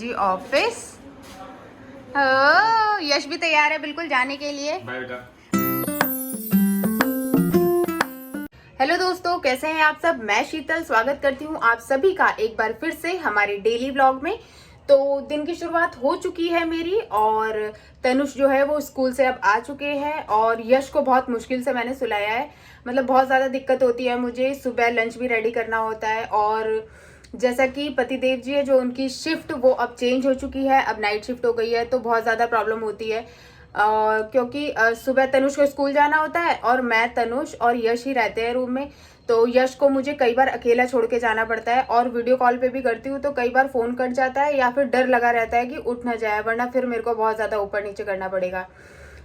जी office. ओ, यश भी तैयार है बिल्कुल जाने के लिए। हेलो दोस्तों, कैसे हैं आप सब। मैं शीतल स्वागत करती हूँ आप सभी का एक बार फिर से हमारे डेली व्लॉग में। तो दिन की शुरुआत हो चुकी है मेरी और तनुष जो है वो स्कूल से अब आ चुके हैं और यश को बहुत मुश्किल से मैंने सुलाया है। मतलब बहुत ज़्यादा दिक्कत होती है मुझे, सुबह लंच भी रेडी करना होता है और जैसा कि पतिदेव जी है जो उनकी शिफ्ट वो अब चेंज हो चुकी है, अब नाइट शिफ्ट हो गई है तो बहुत ज़्यादा प्रॉब्लम होती है। क्योंकि सुबह तनुष को स्कूल जाना होता है और मैं, तनुष और यश ही रहते हैं रूम में। तो यश को मुझे कई बार अकेला छोड़ के जाना पड़ता है और वीडियो कॉल पे भी करती हूँ तो कई बार फ़ोन कट जाता है या फिर डर लगा रहता है कि उठ ना जाए, वरना फिर मेरे को बहुत ज़्यादा ऊपर नीचे करना पड़ेगा।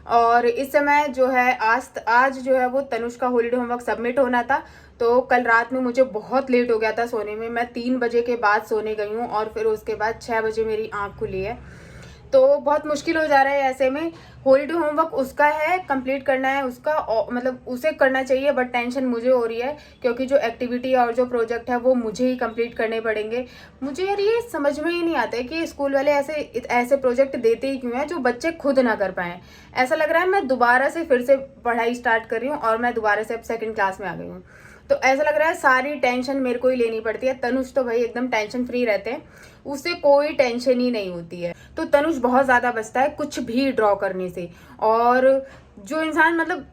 और इस समय जो है आज जो है वो तनुष का हॉलीडे होमवर्क सबमिट होना था। तो कल रात में मुझे बहुत लेट हो गया था सोने में, मैं 3 बजे के बाद सोने गई हूँ और फिर उसके बाद 6 बजे मेरी आँख खुली है। तो बहुत मुश्किल हो जा रहा है ऐसे में। हॉलीडे होमवर्क उसका है, कंप्लीट करना है उसका, मतलब उसे करना चाहिए, बट टेंशन मुझे हो रही है क्योंकि जो एक्टिविटी और जो प्रोजेक्ट है वो मुझे ही कंप्लीट करने पड़ेंगे। मुझे यार ये समझ में ही नहीं आता है कि स्कूल वाले ऐसे ऐसे प्रोजेक्ट देते ही क्यों हैं जो बच्चे खुद ना कर पाएँ। ऐसा लग रहा है मैं दोबारा से फिर से पढ़ाई स्टार्ट कर रही हूँ और मैं दोबारा से अब सेकेंड क्लास में आ गई हूँ। तो ऐसा लग रहा है सारी टेंशन मेरे को ही लेनी पड़ती है। तनुष तो भाई एकदम टेंशन फ्री रहते हैं, उसे कोई टेंशन ही नहीं होती है। तो तनुष बहुत ज़्यादा बचता है कुछ भी ड्रॉ करने से। और जो इंसान मतलब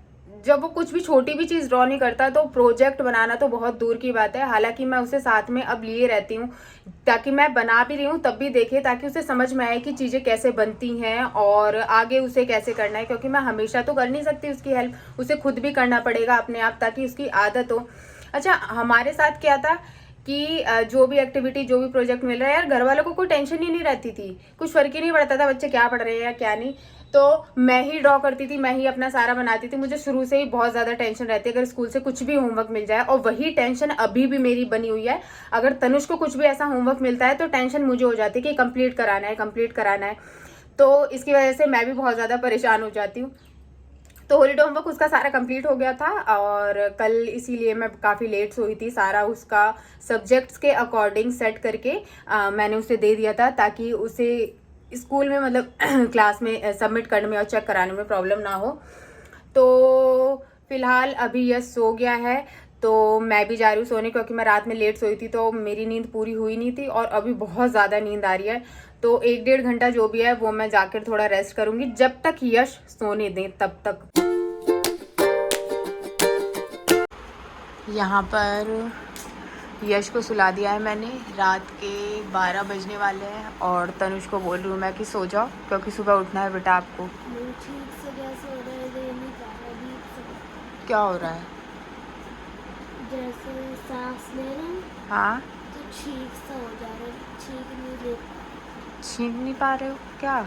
जब वो कुछ भी छोटी भी चीज़ ड्रॉ नहीं करता तो प्रोजेक्ट बनाना तो बहुत दूर की बात है। हालांकि मैं उसे साथ में अब लिए रहती हूँ ताकि मैं बना भी रही हूँ तब भी देखे, ताकि उसे समझ में आए कि चीज़ें कैसे बनती हैं और आगे उसे कैसे करना है। क्योंकि मैं हमेशा तो कर नहीं सकती उसकी हेल्प, उसे खुद भी करना पड़ेगा अपने आप ताकि उसकी आदत हो। अच्छा, हमारे साथ क्या था कि जो भी एक्टिविटी जो भी प्रोजेक्ट मिल रहा है यार, घर वालों को कोई टेंशन ही नहीं रहती थी, कुछ फर्क ही नहीं पड़ता था बच्चे क्या पढ़ रहे हैं या क्या नहीं। तो मैं ही ड्रॉ करती थी, मैं ही अपना सारा बनाती थी। मुझे शुरू से ही बहुत ज़्यादा टेंशन रहती है अगर स्कूल से कुछ भी होमवर्क मिल जाए, और वही टेंशन अभी भी मेरी बनी हुई है। अगर तनुष को कुछ भी ऐसा होमवर्क मिलता है तो टेंशन मुझे हो जाती है कि कंप्लीट कराना है, कंप्लीट कराना है। तो इसकी वजह से मैं भी बहुत ज़्यादा परेशान हो जाती हूँ। तो हॉलीडे होमवर्क उसका सारा कंप्लीट हो गया था और कल इसीलिए मैं काफ़ी लेट सोई थी। सारा उसका सब्जेक्ट्स के अकॉर्डिंग सेट करके मैंने उसे दे दिया था ताकि उसे स्कूल में मतलब क्लास में सबमिट करने में और चेक कराने में प्रॉब्लम ना हो। तो फिलहाल अभी यह सो गया है तो मैं भी जा रही हूँ सोने, क्योंकि मैं रात में लेट सोई थी तो मेरी नींद पूरी हुई नहीं थी और अभी बहुत ज़्यादा नींद आ रही है। तो 1-1.5 घंटा जो भी है वो मैं जाकर थोड़ा रेस्ट करूँगी, जब तक यश सोने दें तब तक। यहाँ पर यश को सुला दिया है मैंने, रात के 12 बजने वाले हैं और तनुष को बोल रही हूँ मैं कि सो जाओ क्योंकि सुबह उठना है बेटा आपको। ठीक से जैसे हो रहा है ये नहीं कर रहा अभी। क्या हो रहा है? जैसे सांस ले रहे हैं हाँ, तो ठीक सा हो जा रहा है, ठीक नहीं ले। छींक नहीं पा रहे हो क्या?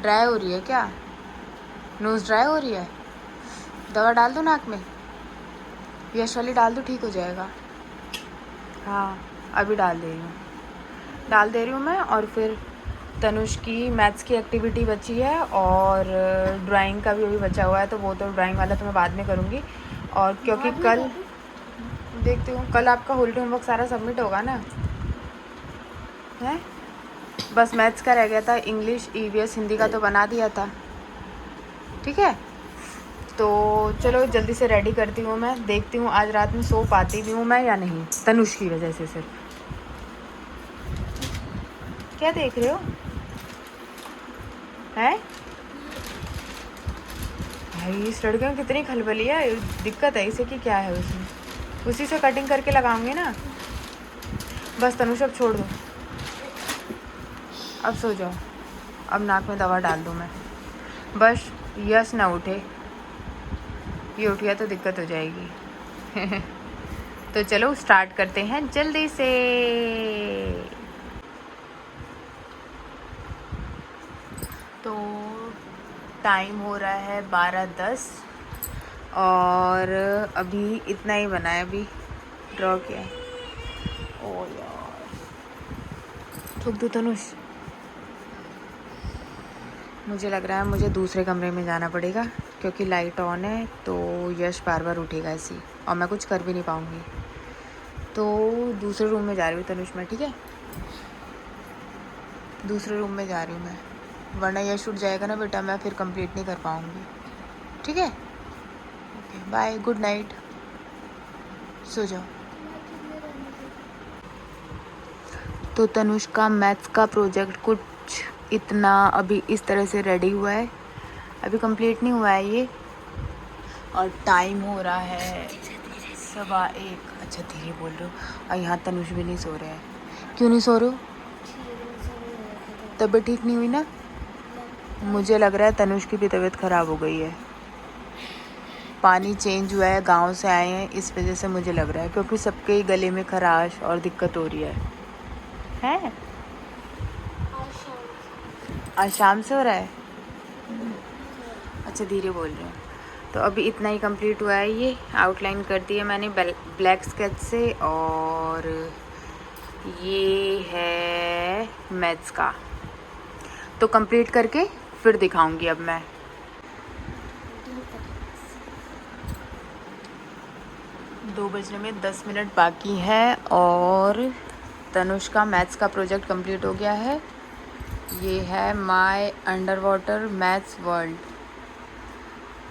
ड्राई हो रही है क्या? नोज़ ड्राई हो रही है? दवा डाल दो नाक में, यश वाली डाल दो, ठीक हो जाएगा। हाँ, अभी डाल दे रही हूँ मैं। और फिर तनुष की मैथ्स की एक्टिविटी बची है और ड्राइंग का भी अभी बचा हुआ है, तो वो तो ड्राइंग वाला तो मैं बाद में करूँगी। और क्योंकि कल देखती हूँ, कल आपका हॉलीडे होमवर्क सारा सबमिट होगा ना? है, बस मैथ्स का रह गया था, इंग्लिश, ईवीएस, हिंदी का तो बना दिया था। ठीक है, तो चलो जल्दी से रेडी करती हूँ मैं, देखती हूँ आज रात में सो पाती भी हूँ मैं या नहीं, तनुष की वजह से सिर्फ। क्या देख रहे हो? हैं भाई, इस लड़के में कितनी खलबली है, दिक्कत है इसे कि क्या है उसमें? उसी से कटिंग करके लगाऊंगी ना। बस तनुष अब छोड़ दो, अब सो जाओ, अब नाक में दवा डाल दूँ मैं, बस यश ना उठे, ये उठ गया तो दिक्कत हो जाएगी। तो चलो स्टार्ट करते हैं जल्दी से। तो टाइम हो रहा है 12:10 और अभी इतना ही बना है, अभी ड्रॉ किया है। ओ यार, ठुक दो तनुष। मुझे लग रहा है मुझे दूसरे कमरे में जाना पड़ेगा क्योंकि लाइट ऑन है तो यश बार बार उठेगा ऐसी और मैं कुछ कर भी नहीं पाऊँगी। तो दूसरे रूम में जा रही हूँ तनुष में, ठीक है? दूसरे रूम में जा रही हूँ मैं, वरना यश उठ जाएगा ना बेटा, मैं फिर कंप्लीट नहीं कर पाऊँगी। ठीक है, ओके बाय, गुड नाइट, सो जाओ। तो तनुष का मैथ्स का प्रोजेक्ट कुछ इतना अभी इस तरह से रेडी हुआ है, अभी कंप्लीट नहीं हुआ है ये, और टाइम हो रहा है 1:15। अच्छा धीरे बोल रहे हो, और यहाँ तनुष भी नहीं सो रहे हैं। क्यों नहीं सो रहे हो? तबीयत ठीक नहीं हुई ना? मुझे लग रहा है तनुष की भी तबीयत ख़राब हो गई है, पानी चेंज हुआ है, गांव से आए हैं, इस वजह से मुझे लग रहा है, क्योंकि सबके ही गले में खराश और दिक्कत हो रही है। आज शाम से हो रहा है? अच्छा धीरे बोल रहे हो। तो अभी इतना ही कंप्लीट हुआ है, ये आउटलाइन कर दी है मैंने ब्लैक स्केच से, और ये है मैथ्स का। तो कंप्लीट करके फिर दिखाऊंगी अब मैं। 2 बजने में 10 मिनट बाकी है, और तनुष का मैथ्स का प्रोजेक्ट कंप्लीट हो गया है। ये है my under water maths world.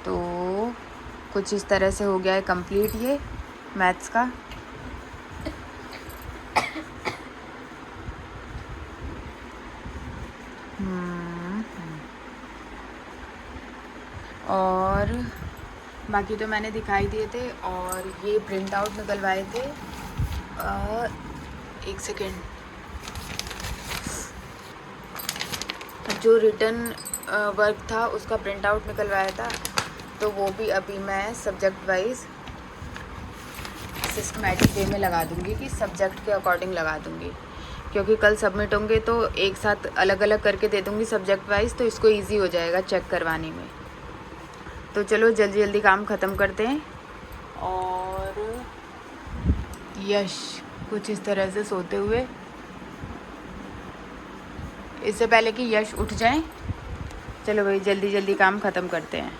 तो कुछ इस तरह से हो गया है कंप्लीट ये मैथ्स का। और बाकी तो मैंने दिखाई दिए थे, और ये प्रिंट आउट निकलवाए थे। एक सेकेंड, जो रिटर्न वर्क था उसका प्रिंट आउट निकलवाया था, तो वो भी अभी मैं सब्जेक्ट वाइज सिस्टमैटिक वे में लगा दूंगी, कि सब्जेक्ट के अकॉर्डिंग लगा दूंगी, क्योंकि कल सबमिट होंगे तो एक साथ अलग अलग करके दे दूंगी सब्जेक्ट वाइज, तो इसको इजी हो जाएगा चेक करवाने में। तो चलो जल्दी जल्दी काम ख़त्म करते हैं। और यश कुछ इस तरह से सोते हुए, इससे पहले कि यश उठ जाए, चलो भाई जल्दी जल्दी काम ख़त्म करते हैं।